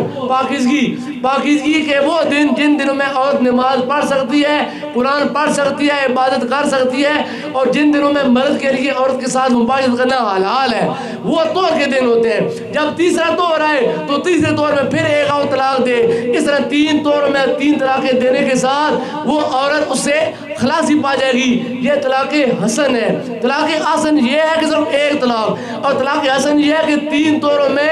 پاکیزگی کے وہ دن جن دنوں میں عورت نماز پڑھ سکتی ہے, قرآن پڑھ سکتی ہے, عبادت کر سکتی ہے, اور جن دنوں میں مرد کے لیے عورت کے ساتھ مباشرت کرنا حلال ہے، وہ طور کے دن ہوتے ہیں۔ جب تیسرا طور آئے تو تیسرے طور میں پھر ایک اور طلاق دے، اس طرح 3 طور میں 3 طلاقیں دینے کے ساتھ وہ عورت اس سے خلاصی پا جائے گی۔ یہ طلاق حسن ہے۔ طلاق حسن یہ ہے کہ صرف ایک طلاق، اور طلاق حسن یہ ہے کہ 3 طوروں میں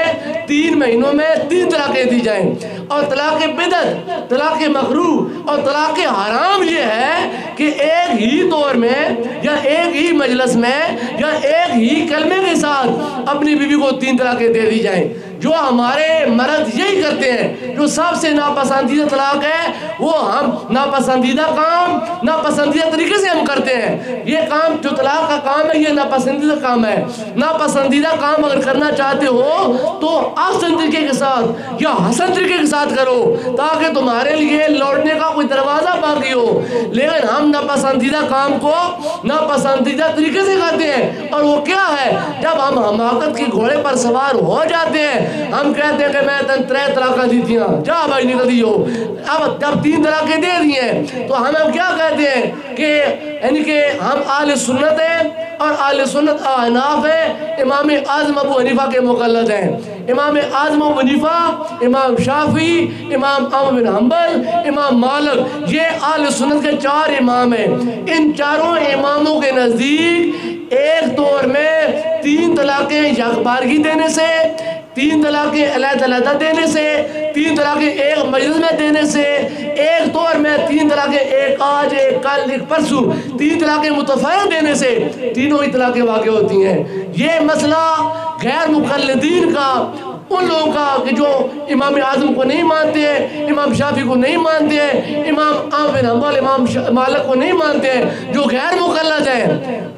3 مہینوں میں 3 طلاقیں دی جائیں۔ اور طلاق بدعت، طلاق مکروہ اور طلاق حرام یہ ہے کہ ایک ہی طور میں یا ایک ہی مجلس میں یا ایک ہی کلمے کے ساتھ اپنی بیوی کو 3 طلاقیں دے دی جائیں۔ جو ہمارے مرد یہی کرتے ہیں، جو سب سے ناپسندیدہ طلاق ہے وہ ہم ناپسندیدہ کام ناپسندیدہ طریقے سے ہم کرتے ہیں۔ یہ کام جو طلاق کا کام ہے یہ ناپسندیدہ کام ہے۔ ناپسندیدہ کام اگر کرنا چاہتے ہو تو احسن طریقے کے ساتھ یا حسن طریقے کے ساتھ کرو تاکہ تمہارے لیے لوٹنے کا کوئی دروازہ باقی ہو۔ لیکن ہم ناپسندیدہ کام کو ناپسندیدہ طریقے سے کرتے ہیں، اور وہ کیا ہے؟ جب ہم حماقت کے گھوڑے پر سوار ہو جاتے ہیں ہم کہتے ہیں کہ میں تن 3 طلاقیں دی تھیں، جا بھائی نکل دیو۔ اب جب 3 طلاقیں دے دی ہیں تو ہم کیا کہتے ہیں کہ یعنی کہ ہم اہل سنت ہیں، اور اہل سنت احناف ہیں، امام اعظم ابو حنیفہ کے مقلد ہیں۔ امام اعظم ابو حنیفہ، امام شافعی، امام احمد بن حنبل، امام مالک، یہ اہل سنت کے 4 امام ہیں۔ ان چاروں اماموں کے نزدیک ایک طور میں 3 طلاقیں یکبارگی دینے سے، 3 طلاقیں علیحدہ علیحدہ دینے سے، 3 طلاقیں ایک مجلس میں دینے سے، ایک طور میں 3 طلاقیں ایک آج ایک کل ایک پرسوں 3 طلاقیں متفرق دینے سے تینوں ہی طلاقیں واقع ہوتی ہیں۔ یہ مسئلہ غیر مقلدین کا، ان لوگوں کا کہ جو امام اعظم کو نہیں مانتے ہیں، امام شافعی کو نہیں مانتے ہیں، امام احمد بن حنبل، امام مالک کو نہیں مانتے ہیں، جو غیر مقلد ہیں،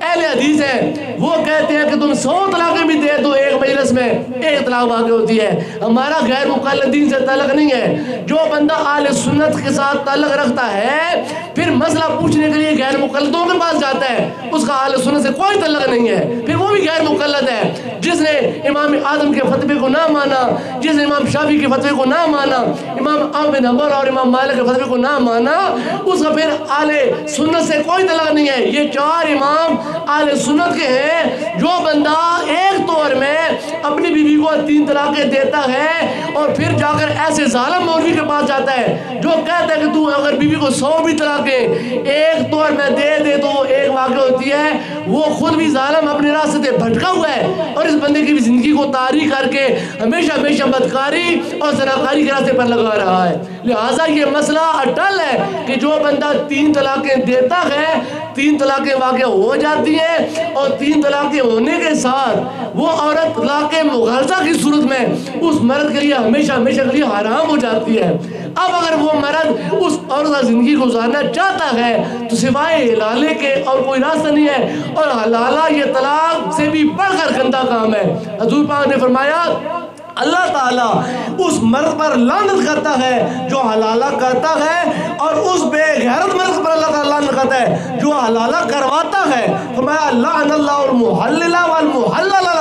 اہل حدیث ہیں، وہ کہتے ہیں کہ تم 100 طلاقیں بھی دے دو ایک مجلس میں ایک طلاق واقع ہوتی ہے۔ ہمارا غیر مقلدین سے تعلق نہیں ہے۔ جو بندہ اہل سنت کے ساتھ تعلق رکھتا ہے پھر مسئلہ پوچھنے کے لیے غیر مقلدوں کے پاس جاتا ہے، اس کا اہل سنت سے کوئی تعلق نہیں ہے، پھر وہ بھی غیر مقلد ہے۔ جس نے امام اعظم کے فتوے کو نہ مانا، جس نے امام شافعی کے فتوے کو نہ مانا، امام احمد بن حنبل اور امام مالک کے فتوے کو نہ مانا، اس کا پھر اہل سنت سے کوئی تعلق نہیں ہے۔ یہ 4 امام اہل سنت کے ہیں۔ جو بندہ ایک طور میں اپنی بیوی کو 3 طلاقیں دیتا ہے اور پھر جا کر ایسے ظالم مولوی کے پاس جاتا ہے جو کہتا ہے کہ تو اگر بیوی کو 100 بھی طلاقیں ایک طور میں دے دے تو ایک واقع ہوتی ہے، وہ خود بھی ظالم اپنے راستے سے بھٹکا ہوا ہے، اور اس بندے کی بھی زندگی کو طاری کر کے ہمیشہ بدکاری اور زناکاری کے راستے پر لگا رہا ہے۔ لہٰذا یہ مسئلہ اٹل ہے کہ جو بندہ 3 طلاقیں دیتا ہے 3 طلاقیں واقع ہو جاتی ہیں، اور 3 طلاقیں ہونے کے ساتھ وہ عورت طلاق مغلظہ کی صورت میں اس مرد کے لیے ہمیشہ کے لیے حرام ہو جاتی ہے۔ اب اگر وہ مرد اس عورت کا زندگی گزارنا چاہتا ہے تو سوائے حلالے کے اور کوئی راستہ نہیں ہے، اور حلالہ یہ طلاق سے بھی بڑھ کر گندا کام ہے۔ حضور پاک نے فرمایا اللہ تعالیٰ اس مرد پر لعنت کرتا ہے جو حلالہ کرتا ہے، اور اس بے غیرت مرد پر اللہ تعالیٰ لعنت کرتا ہے جو حلالہ کرواتا ہے۔ فرمایا لعن اللہ المحلل والمحلل لہ،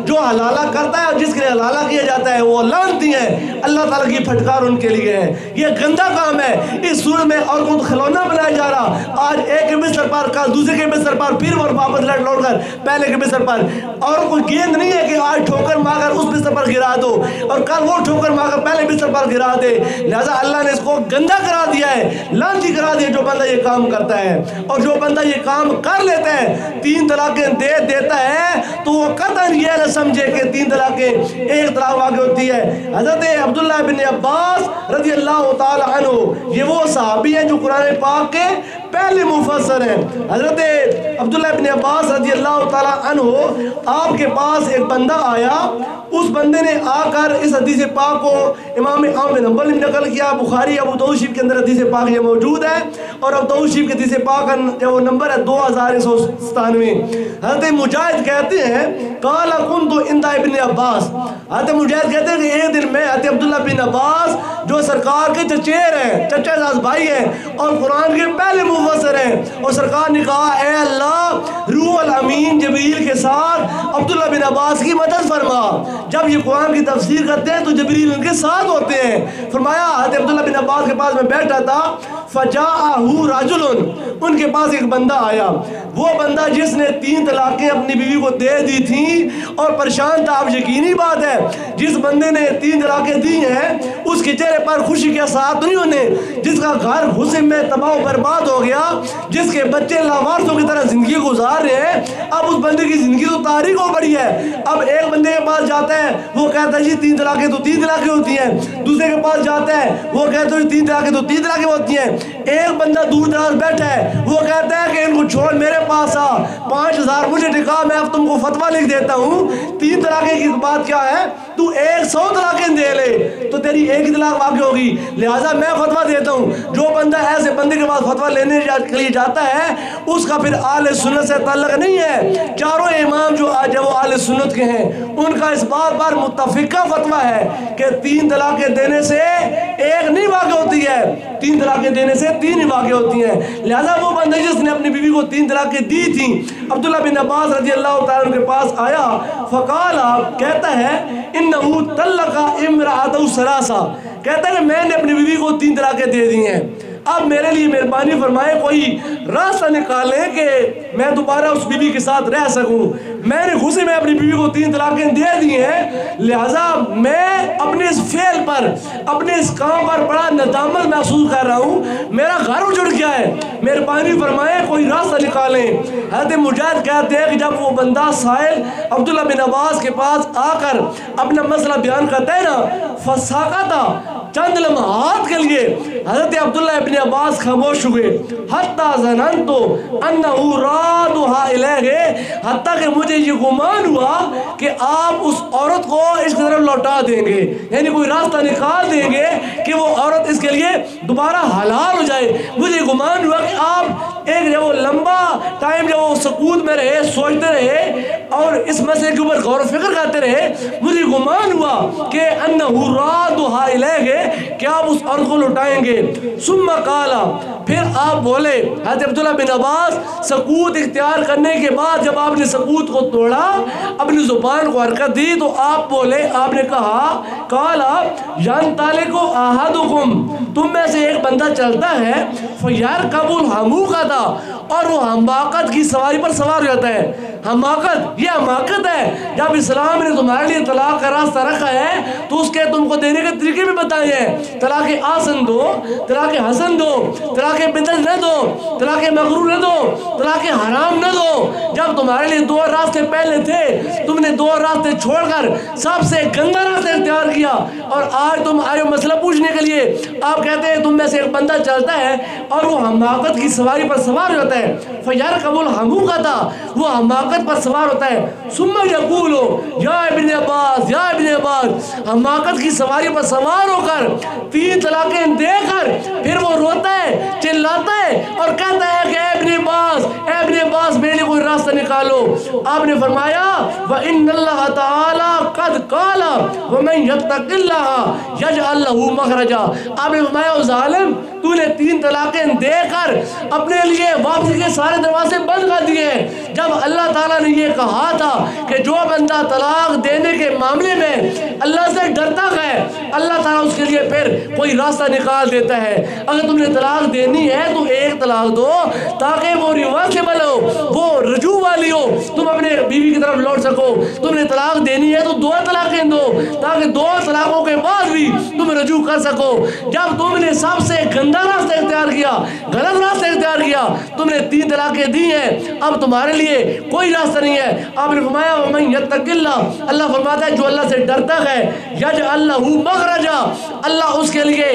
جو حلالہ کرتا ہے اور جس کے لیے حلالہ کیا جاتا ہے وہ لعنتی ہیں، اللہ تعالیٰ کی پھٹکار ان کے لیے ہے۔ یہ گندا کام ہے۔ اس صورت میں اور کو کھلونا بنایا جا رہا، آج ایک کے بستر پر کل دوسرے کے بستر پر پھر وہ واپس لوٹ کر پہلے کے بستر پر، اور کوئی گیند نہیں ہے کہ آج ٹھوکر مار کر اس بستر پر گرا دو اور کل وہ ٹھوکر مار کر پہلے بستر پر گرا دے۔ لہذا اللہ نے اس کو گندا کرا دیا ہے، لعنتی کرا دیا جو بندہ یہ کام کرتا ہے۔ اور جو بندہ یہ کام کر لیتا ہے 3 طلاقیں دے دیتا ہے تو وہ قطعاً یہ نہ سمجھے کہ 3 طلاقیں ایک طلاق واقع ہوتی ہے۔ حضرت عبداللہ بن عباس رضی اللہ تعالی عنہ یہ وہ صحابی ہیں جو قرآن پاک کے پہلے مفسر ہیں۔ حضرت عبداللہ بن عباس رضی اللہ تعالی عنہ آپ کے پاس ایک بندہ آیا، اس بندے نے آ کر اس حدیث پاک کو امام احمد بن حنبل نے نقل کیا، بخاری ابو داؤد شریف کے اندر حدیث پاک یہ موجود ہے، اور ابو داؤد شریف کے حدیث پاک کا جو نمبر ہے 2197۔ حضرت مجاہد کہتے ہیں قال كنت عند ابن عباس، حضرت مجاہد کہتے ہیں کہ ایک دن میں حضرت عبداللہ بن عباس جو سرکار کے چچیر ہیں، چچا زاز بھائی ہیں اور قرآن کے پہلے مفسر ہیں، اور سرکار نے کہا اے اللہ روح الامین جبریل کے ساتھ عبداللہ بن عباس کی مدد فرما، جب یہ قرآن کی تفسیر کرتے ہیں تو جبریل ان کے ساتھ ہوتے ہیں۔ فرمایا حضرت عبداللہ بن عباس کے پاس میں بیٹھا تھا، فجاءہ رجل، ان کے پاس ایک بندہ آیا، وہ بندہ جس نے 3 طلاقیں اپنی بیوی کو دے دی تھیں اور پریشان تھا۔ اب یقینی بات ہے جس بندے نے 3 طلاقیں دی ہیں اس کے چہرے پر خوشی کے ساتھ نہیں ہونے، جس کا گھر غصے میں تباہ و برباد ہو گیا، جس کے بچے لاوارثوں کی طرح زندگی گزار رہے ہیں، اب اس بندے کی زندگی تو تاریک ہو پڑی ہے۔ اب ایک بندے کے پاس جاتا ہے، وہ کہتا ہے جی 3 طلاقیں تو 3 طلاقیں ہوتی ہیں، دوسرے کے پاس جاتا ہے، وہ کہتا ہے 3 طلاقیں تو 3 طلاقیں ہوتی ہیں، ایک بندہ دور دراز بیٹھا ہے، وہ کہتا ہے کہ ان کو چھوڑ میرے پاس آ، 5000 مجھے ٹکا، میں اب تم کو فتویٰ لکھ دیتا ہوں، 3 طلاقیں کی بات کیا ہے، تو 100 طلاقیں دے لے تو تیری ایک ہی طلاق واقع ہوگی، لہٰذا میں فتویٰ دیتا ہوں جو بندہ ایسے بندے کے پاس فتویٰ لینے کے لیے جاتا ہے اس کا پھر اہل سنت سے تعلق نہیں ہے۔ چاروں امام جو آج وہ اہل سنت کے ہیں ان کا اس بات پر متفقہ فتویٰ ہے کہ 3 طلاقیں دینے سے ایک نہیں واقع ہوتی ہے، 3 طلاقیں دینے سے 3 ہی واقع ہوتی ہیں۔ لہٰذا وہ بندہ جس نے اپنی بیوی کو 3 طلاقیں دی تھیں، عبداللہ بن عباس رضی اللہ تعالیٰ کے پاس آیا، فقال، کہتا ہے انہو طلق امرأتہ ثلاثا، کہتا ہے کہ میں نے اپنی بیوی کو 3 طلاقیں دے دی ہیں، اب میرے لیے مہربانی فرمائے کوئی راستہ نکالیں کہ میں دوبارہ اس بیوی کے ساتھ رہ سکوں، میں نے غصے میں اپنی بیوی کو 3 طلاقیں دے دی ہیں، لہٰذا میں اپنے اس فعل پر، اپنے اس کام پر بڑا ندامت محسوس کر رہا ہوں، میرا گھر اجڑ گیا ہے، مہربانی فرمائے کوئی راستہ نکالیں۔ حضرت مجاہد کہتے ہیں کہ جب وہ بندہ سائل عبداللہ بن عباس کے پاس آ کر اپنا مسئلہ بیان کرتا ہے نا، فساقطہ، چند لمحات کے لیے حضرت عبداللہ ابن عباس خاموش ہوئے، حتیٰ ظننتو انہو رادھا الیہ، حتیٰ کہ مجھے یہ گمان ہوا کہ آپ اس عورت کو اس کی طرف لوٹا دیں گے، یعنی کوئی راستہ نکال دیں گے کہ وہ عورت اس کے لیے دوبارہ حلال ہو جائے۔ مجھے گمان ہوا کہ آپ ایک جب وہ لمبا ٹائم جب وہ سکوت میں رہے، سوچتے رہے اور اس مسئلے کے اوپر غور و فکر کرتے رہے، مجھے گمان ہوا کہ انہو رادھا الیہ، کہ آپ اس عورت کو لوٹائیں گے۔ ثم قالا، پھر آپ بولے، حضرت عبداللہ بن عباس سکوت اختیار کرنے کے بعد جب آپ نے سکوت کو توڑا، اپنی زبان کو حرکت دی تو آپ بولے، آپ نے کہا، قالا ینطلق احدکم، تم میں سے ایک بندہ چلتا ہے، فیرکب الحموقۃ، اور وہ حماقت کی سواری پر سوار ہو جاتا ہے۔ حماقت، یہ حماقت ہے، جب اسلام نے تمہارے لیے طلاق کا راستہ رکھا ہے تو اس کے تم کو دینے کے طریقے بھی بتائے ہیں، طلاق آسن دو، طلاق حسن دو، طلاق بدل نہ دو، طلاق مغرور نہ دو، طلاق حرام نہ دو۔ جب تمہارے لیے 2 راستے پہلے تھے، تم نے 2 راستے چھوڑ کر سب سے گندا راستہ اختیار کیا، اور آج تم آئے مسئلہ پوچھنے کے لیے، آپ کہتے ہیں تم میں سے ایک بندہ چلتا ہے اور وہ حماقت کی سواری پر سوار ہوتا ہے، فیرکب الحموقۃ، وہ حماقت پر سوار ہوتا ہے۔ ثم یقول یا ابن عباس، یا ابن عباس، حماقت کی سواری پر سوار ہو کر 3 طلاقیں دے کر پھر وہ روتا ہے، چلاتا ہے اور کہتا ہے کہ اے ابن عباس، اے ابن عباس، میرے لیے کوئی راستہ نکالو۔ آپ نے فرمایا وَإِنَّ اللَّهَ تَعَالَى قَدْ قَالَ وَمَنْ يَتَّقِ اللَّهَ يَجْعَلْ لَهُ مَخْرَجًا، آپ نے فرمایا او ظالم، تو نے 3 طلاقیں دے کر اپنے لیے واپسی کے سارے دروازے بند کر دیے ہیں۔ جب اللہ تعالیٰ نے یہ کہا تھا کہ جو بندہ طلاق دینے کے معاملے میں اللہ سے ڈرتا ہے، اللہ تعالیٰ اس کے لیے پھر کوئی راستہ نکال دیتا ہے۔ اگر تم نے طلاق دینی ہے تو 1 طلاق دو تاکہ وہ ریورسیبل ہو، وہ رجوع والی ہو، تم اپنے بیوی کی طرف لوٹ سکو۔ تم نے طلاق دینی ہے تو 2 طلاقیں دو تاکہ 2 طلاقوں کے بعد بھی تم رجوع کر سکو۔ جب تم نے سب سے گندا راستہ اختیار کیا، غلط راستہ اختیار کیا، تم نے 3 طلاقیں دی ہیں، اب تمہارے لیے کوئی راستہ نہیں ہے۔ آپ نے فرمایا وَمَنْ يَتَّقِ اللَّهَ، اللہ فرماتا ہے جو اللہ سے ڈرتا ہے، يَجْعَلْ لَهُ مَخْرَجًا، اللہ اس کے لیے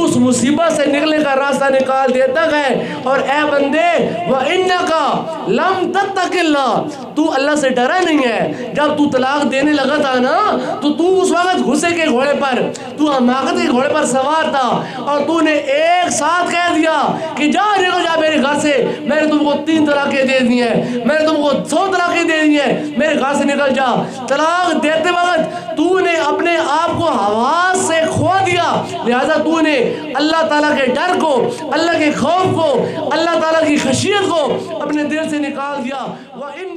اس مصیبت سے نکلنے کا راستہ نکال دیتا ہے۔ اور اے بندے وَإِنَّكَ لَمْ تَتَّقِ اللَّهَ، تو اللہ سے ڈرا نہیں ہے۔ جب تو طلاق دینے لگا تھا نا تو اس وقت غصے کے گھوڑے پر، تو حماقت کے گھوڑے پر سوار تھا، اور تو نے ایک ساتھ کہہ دیا کہ جا نکل جا میرے گھر سے، میں نے تم کو 3 طلاقیں دے دی ہیں، میں نے تم کو 100 طلاقیں دے دی ہیں، میرے گھر سے نکل جا۔ طلاق دیتے وقت تو نے اپنے آپ کو حواس سے کھو دیا، لہذا تو نے اللہ تعالیٰ کے ڈر کو، اللہ کے خوف کو، اللہ تعالیٰ کی خشیت کو اپنے دل سے نکال دیا۔ وَإِنَّ